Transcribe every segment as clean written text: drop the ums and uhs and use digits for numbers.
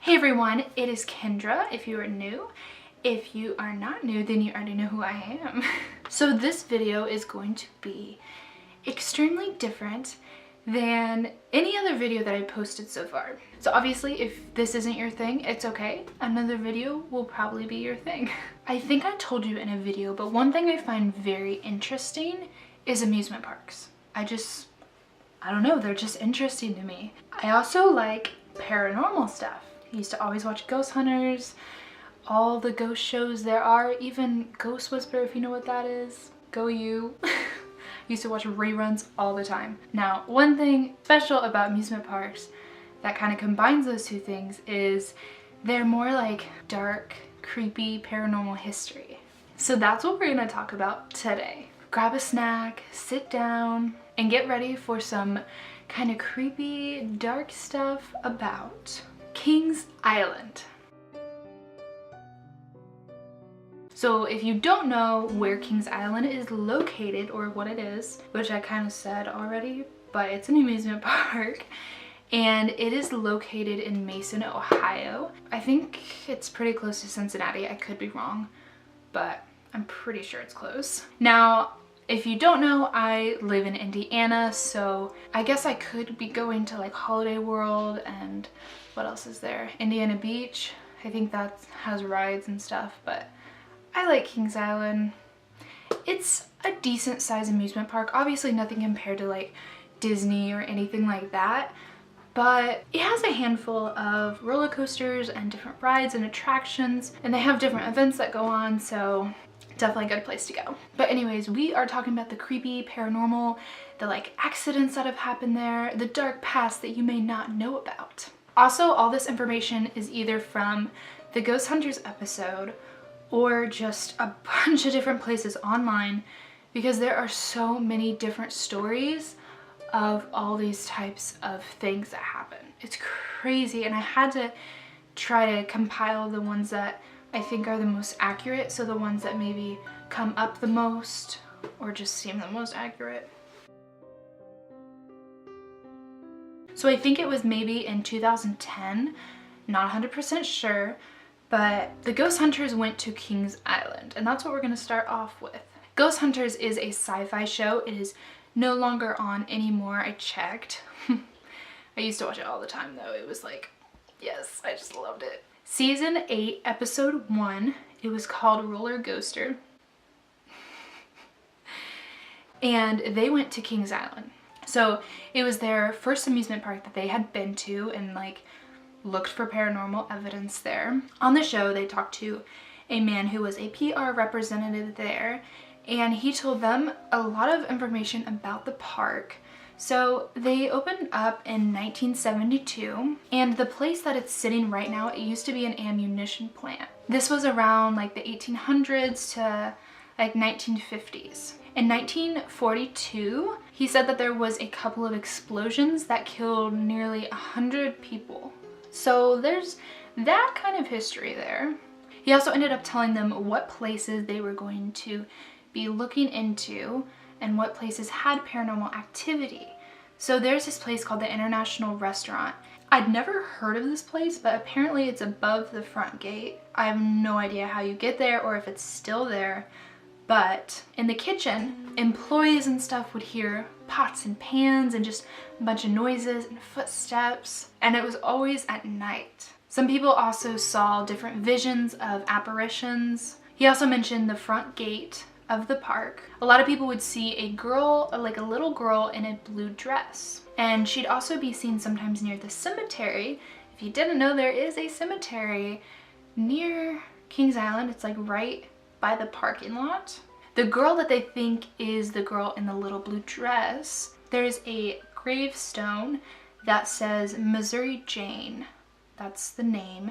Hey everyone, it is Kendra if you are new. If you are not new, then you already know who I am. So this video is going to be extremely different than any other video that I posted so far. So obviously if this isn't your thing, it's okay. Another video will probably be your thing. I think I told you in a video, but one thing I find very interesting is amusement parks. I don't know, they're just interesting to me. I also like paranormal stuff. I used to always watch Ghost Hunters, all the ghost shows there are, even Ghost Whisperer, if you know what that is. Go you. I used to watch reruns all the time. Now, one thing special about amusement parks that kind of combines those two things is they're more like dark, creepy, paranormal history. So that's what we're gonna talk about today. Grab a snack, sit down, and get ready for some kind of creepy, dark stuff about Kings Island. So if you don't know where Kings Island is located or what it is, which I kind of said already, but it's an amusement park and it is located in Mason, Ohio. I think it's pretty close to Cincinnati. I could be wrong, but I'm pretty sure it's close. Now, if you don't know, I live in Indiana, so I guess I could be going to like Holiday World and what else is there? Indiana Beach. I think that has rides and stuff, but I like Kings Island. It's a decent sized amusement park. Obviously nothing compared to like Disney or anything like that, but it has a handful of roller coasters and different rides and attractions, and they have different events that go on, so definitely a good place to go. But anyways, we are talking about the creepy, paranormal, the like accidents that have happened there, the dark past that you may not know about. Also, all this information is either from the Ghost Hunters episode or just a bunch of different places online, because there are so many different stories of all these types of things that happen. It's crazy, and I had to try to compile the ones that I think are the most accurate, so the ones that maybe come up the most or just seem the most accurate. So I think it was maybe in 2010, not 100% sure, but the Ghost Hunters went to Kings Island, and that's what we're going to start off with. Ghost Hunters is a sci-fi show. It is no longer on anymore. I checked. I used to watch it all the time though. It was like, yes, I just loved it. Season 8, episode 1, it was called Roller Ghoster. And they went to Kings Island. So it was their first amusement park that they had been to and like looked for paranormal evidence there. On the show, they talked to a man who was a PR representative there, and he told them a lot of information about the park. So they opened up in 1972, and the place that it's sitting right now, it used to be an ammunition plant. This was around like the 1800s to like 1950s. In 1942, he said that there was a couple of explosions that killed nearly 100 people. So there's that kind of history there. He also ended up telling them what places they were going to be looking into and what places had paranormal activity. So there's this place called the International Restaurant. I'd never heard of this place, but apparently it's above the front gate. I have no idea how you get there or if it's still there, but in the kitchen, employees and stuff would hear pots and pans and just a bunch of noises and footsteps, and it was always at night. Some people also saw different visions of apparitions. He also mentioned the front gate of the park. A lot of people would see a girl, like a little girl in a blue dress. And she'd also be seen sometimes near the cemetery. If you didn't know, there is a cemetery near Kings Island. It's like right by the parking lot. The girl that they think is the girl in the little blue dress, there's a gravestone that says Missouri Jane. That's the name.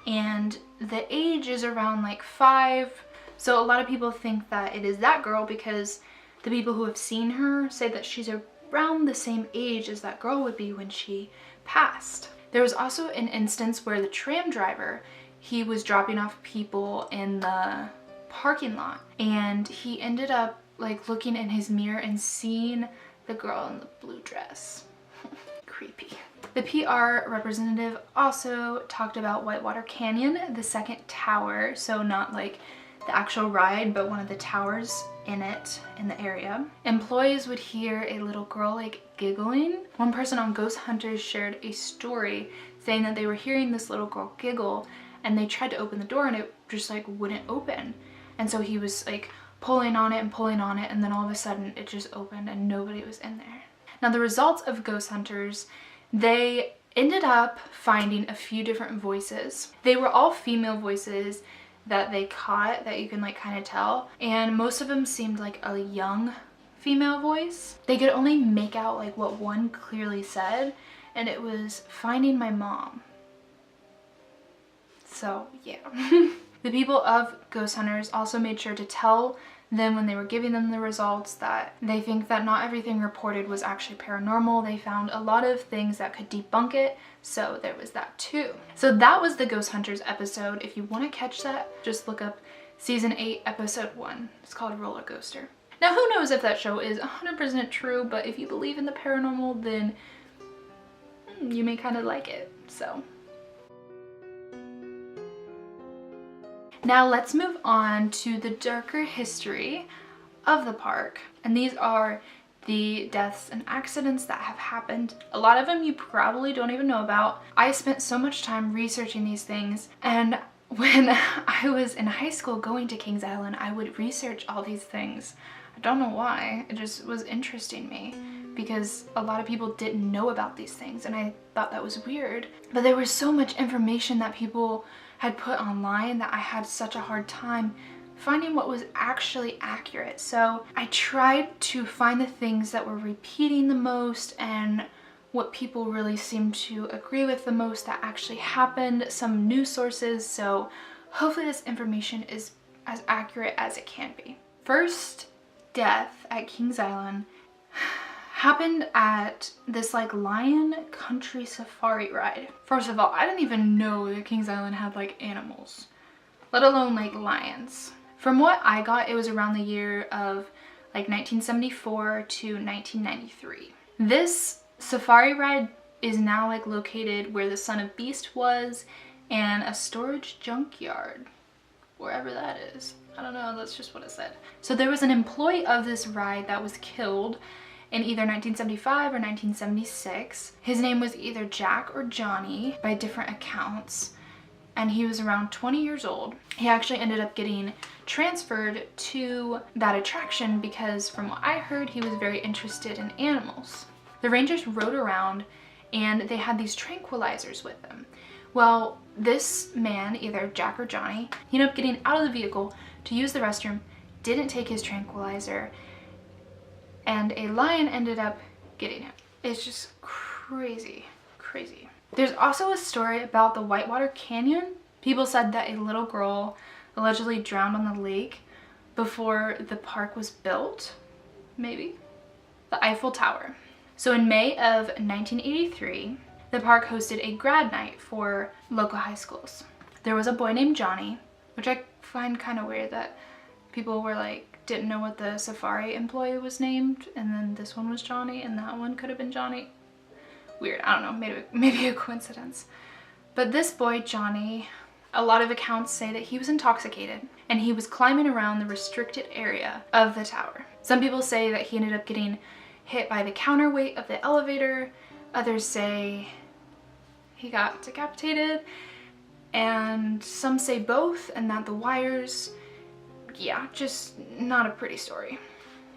And the age is around like 5. So a lot of people think that it is that girl because the people who have seen her say that she's around the same age as that girl would be when she passed. There was also an instance where the tram driver, he was dropping off people in the parking lot, and he ended up like looking in his mirror and seeing the girl in the blue dress. Creepy. The PR representative also talked about Whitewater Canyon, the second tower, so not like the actual ride, but one of the towers in it, in the area. Employees would hear a little girl like giggling. One person on Ghost Hunters shared a story saying that they were hearing this little girl giggle, and they tried to open the door and it just like wouldn't open. And so he was like pulling on it, and then all of a sudden it just opened and nobody was in there. Now the results of Ghost Hunters, they ended up finding a few different voices. They were all female voices that they caught, that you can like kind of tell, and most of them seemed like a young female voice. They could only make out like what one clearly said, and it was "finding my mom." So yeah. The people of Ghost Hunters also made sure to tell them when they were giving them the results that they think that not everything reported was actually paranormal. They found a lot of things that could debunk it, so there was that too. So that was the Ghost Hunters episode. If you want to catch that, just look up season 8 episode 1. It's called Roller Coaster. Now who knows if that show is 100% true, but if you believe in the paranormal, then you may kind of like it, so. Now let's move on to the darker history of the park. And these are the deaths and accidents that have happened. A lot of them you probably don't even know about. I spent so much time researching these things, and when I was in high school going to Kings Island, I would research all these things. I don't know why, it just was interesting me because a lot of people didn't know about these things and I thought that was weird. But there was so much information that people had put online that I had such a hard time finding what was actually accurate. So I tried to find the things that were repeating the most and what people really seemed to agree with the most that actually happened, some news sources, so hopefully this information is as accurate as it can be. First death at Kings Island happened at this like lion country safari ride. First of all, I didn't even know that Kings Island had like animals, let alone like lions. From what I got, it was around the year of like 1974 to 1993. This safari ride is now like located where the Son of Beast was and a storage junkyard, wherever that is. I don't know, that's just what it said. So there was an employee of this ride that was killed in either 1975 or 1976. His name was either Jack or Johnny by different accounts, and he was around 20 years old. He actually ended up getting transferred to that attraction because from what I heard, he was very interested in animals. The rangers rode around and they had these tranquilizers with them. Well, this man, either Jack or Johnny, he ended up getting out of the vehicle to use the restroom, didn't take his tranquilizer, and a lion ended up getting him. It's just crazy, crazy. There's also a story about the Whitewater Canyon. People said that a little girl allegedly drowned on the lake before the park was built, maybe. The Eiffel Tower. So in May of 1983, the park hosted a grad night for local high schools. There was a boy named Johnny, which I find kind of weird that people were like, didn't know what the safari employee was named, and then this one was Johnny and that one could have been Johnny. Weird, I don't know, maybe a coincidence. But this boy, Johnny, a lot of accounts say that he was intoxicated and he was climbing around the restricted area of the tower. Some people say that he ended up getting hit by the counterweight of the elevator. Others say he got decapitated, and some say both, and that the wires, yeah, just not a pretty story.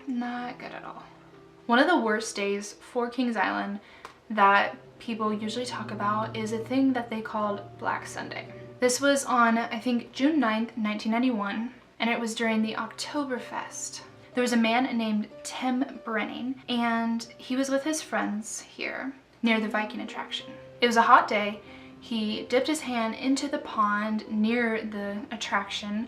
Not good at all. One of the worst days for Kings Island that people usually talk about is a thing that they called Black Sunday. This was on, I think, June 9th, 1991, and it was during the Oktoberfest. There was a man named Tim Brenning, and he was with his friends here near the Viking attraction. It was a hot day. He dipped his hand into the pond near the attraction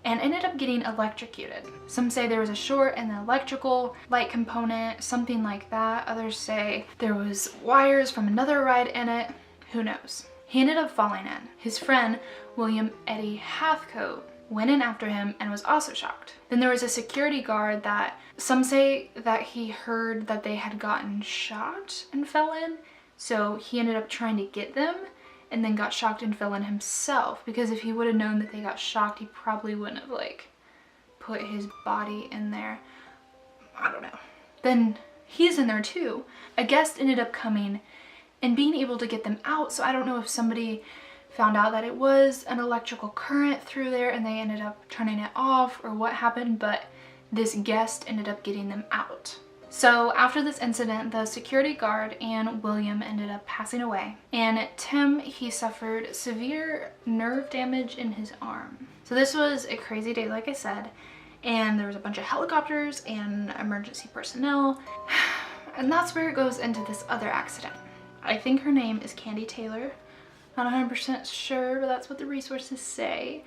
and ended up getting electrocuted. Some say there was a short in the electrical light component, something like that. Others say there was wires from another ride in it. Who knows? He ended up falling in. His friend, William Eddie Hathcote, went in after him and was also shocked. Then there was a security guard that some say that he heard that they had gotten shot and fell in. So he ended up trying to get them and then got shocked and fell in himself, because if he would have known that they got shocked, he probably wouldn't have like put his body in there. I don't know. Then he's in there too. A guest ended up coming and being able to get them out. So I don't know if somebody found out that it was an electrical current through there and they ended up turning it off or what happened, but this guest ended up getting them out. So after this incident, the security guard and William ended up passing away, and Tim, he suffered severe nerve damage in his arm. So this was a crazy day, like I said, and there was a bunch of helicopters and emergency personnel, and that's where it goes into this other accident. I think her name is Candy Taylor. Not 100% sure, but that's what the resources say.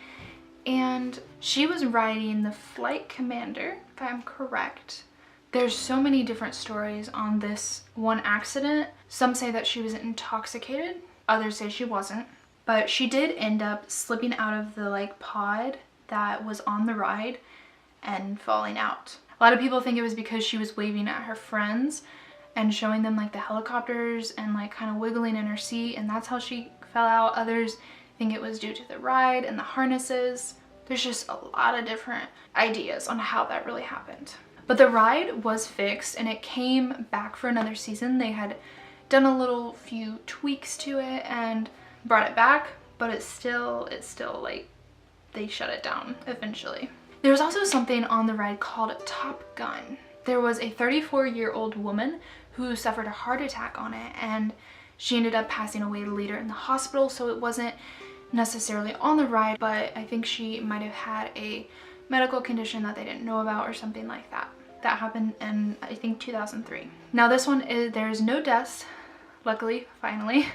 And she was riding the flight commander, if I'm correct. There's so many different stories on this one accident. Some say that she was intoxicated, others say she wasn't. But she did end up slipping out of the like pod that was on the ride and falling out. A lot of people think it was because she was waving at her friends and showing them like the helicopters and like kind of wiggling in her seat, and that's how she fell out. Others think it was due to the ride and the harnesses. There's just a lot of different ideas on how that really happened. But the ride was fixed and it came back for another season. They had done a few tweaks to it and brought it back, but it's still like they shut it down eventually. There was also something on the ride called Top Gun. There was a 34-year-old woman who suffered a heart attack on it, and she ended up passing away later in the hospital, so it wasn't necessarily on the ride, but I think she might have had a medical condition that they didn't know about or something like that. That happened in, I think, 2003. Now this one, there's no deaths, luckily, finally,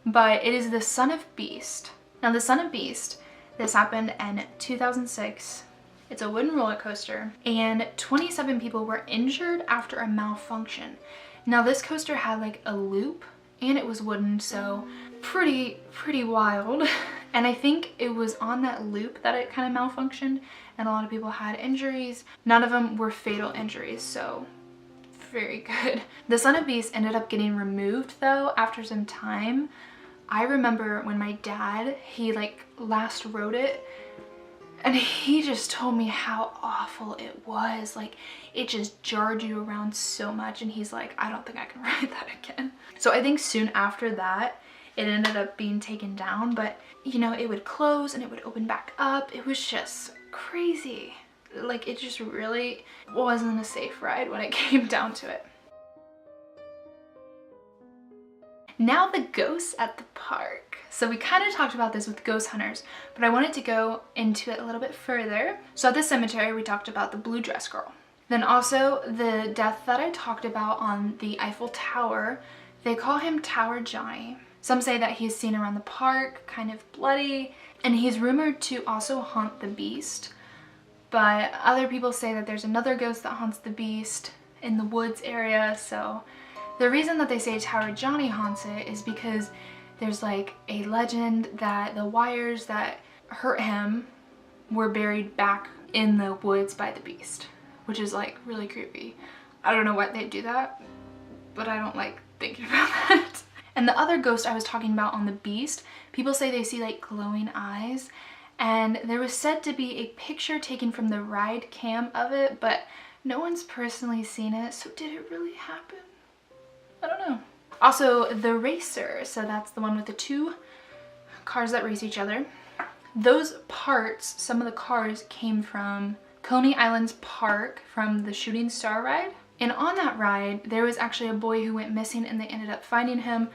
but it is the Son of Beast. Now the Son of Beast, this happened in 2006. It's a wooden roller coaster, and 27 people were injured after a malfunction. Now this coaster had like a loop and it was wooden, so pretty wild. And I think it was on that loop that it kind of malfunctioned and a lot of people had injuries. None of them were fatal injuries, so very good. The Son of Beast ended up getting removed though after some time. I remember when my dad, he like last rode it, and he just told me how awful it was. Like, it just jarred you around so much, and he's like, I don't think I can ride that again. So I think soon after that, it ended up being taken down, but you know, it would close and it would open back up. It was just crazy. Like, it just really wasn't a safe ride when it came down to it. Now the ghosts at the park. So we kind of talked about this with ghost hunters, but I wanted to go into it a little bit further. So at the cemetery, we talked about the blue dress girl. Then also the death that I talked about on the Eiffel Tower, they call him Tower Johnny. Some say that he's seen around the park, kind of bloody, and he's rumored to also haunt the Beast. But other people say that there's another ghost that haunts the Beast in the woods area. So the reason that they say Tower Johnny haunts it is because there's like a legend that the wires that hurt him were buried back in the woods by the Beast, which is like really creepy. I don't know why they do that, but I don't like thinking about that. And the other ghost I was talking about on the Beast, people say they see like glowing eyes, and there was said to be a picture taken from the ride cam of it, but no one's personally seen it, so did it really happen? I don't know. Also, the racer, so that's the one with the two cars that race each other. Those parts, some of the cars came from Coney Island's park from the Shooting Star ride. And on that ride, there was actually a boy who went missing, and they ended up finding him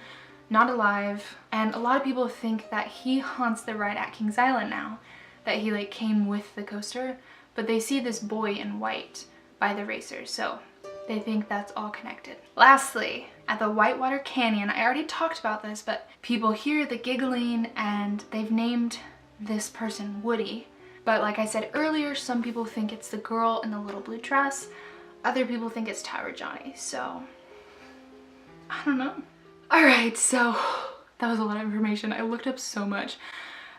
not alive. And a lot of people think that he haunts the ride at Kings Island now, that he like came with the coaster, but they see this boy in white by the racer, so they think that's all connected. Lastly, at the Whitewater Canyon, I already talked about this, but people hear the giggling and they've named this person Woody. But like I said earlier, some people think it's the girl in the little blue dress. Other people think it's Tower Johnny, so I don't know. Alright, so that was a lot of information. I looked up so much.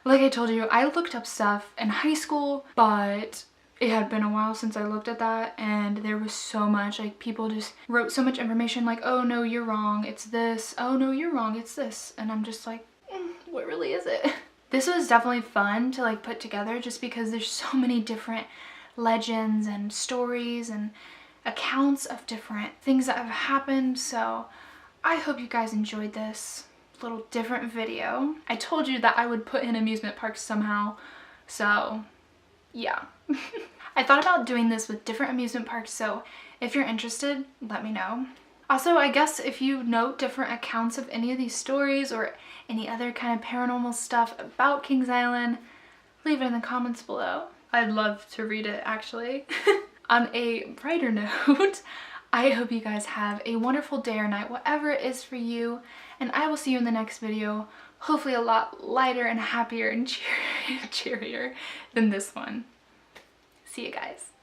Like I told you, I looked up stuff in high school, but it had been a while since I looked at that, and there was so much, like, people just wrote so much information like, oh no, you're wrong, it's this, oh no, you're wrong, it's this, and I'm just like, what really is it? This was definitely fun to like put together just because there's so many different legends and stories and accounts of different things that have happened. So I hope you guys enjoyed this little different video. I told you that I would put in amusement parks somehow, so yeah. I thought about doing this with different amusement parks, so if you're interested, let me know. Also, I guess if you know different accounts of any of these stories or any other kind of paranormal stuff about Kings Island, leave it in the comments below. I'd love to read it, actually. On a brighter note, I hope you guys have a wonderful day or night, whatever it is for you, and I will see you in the next video, hopefully a lot lighter and happier and cheerier than this one. See you guys.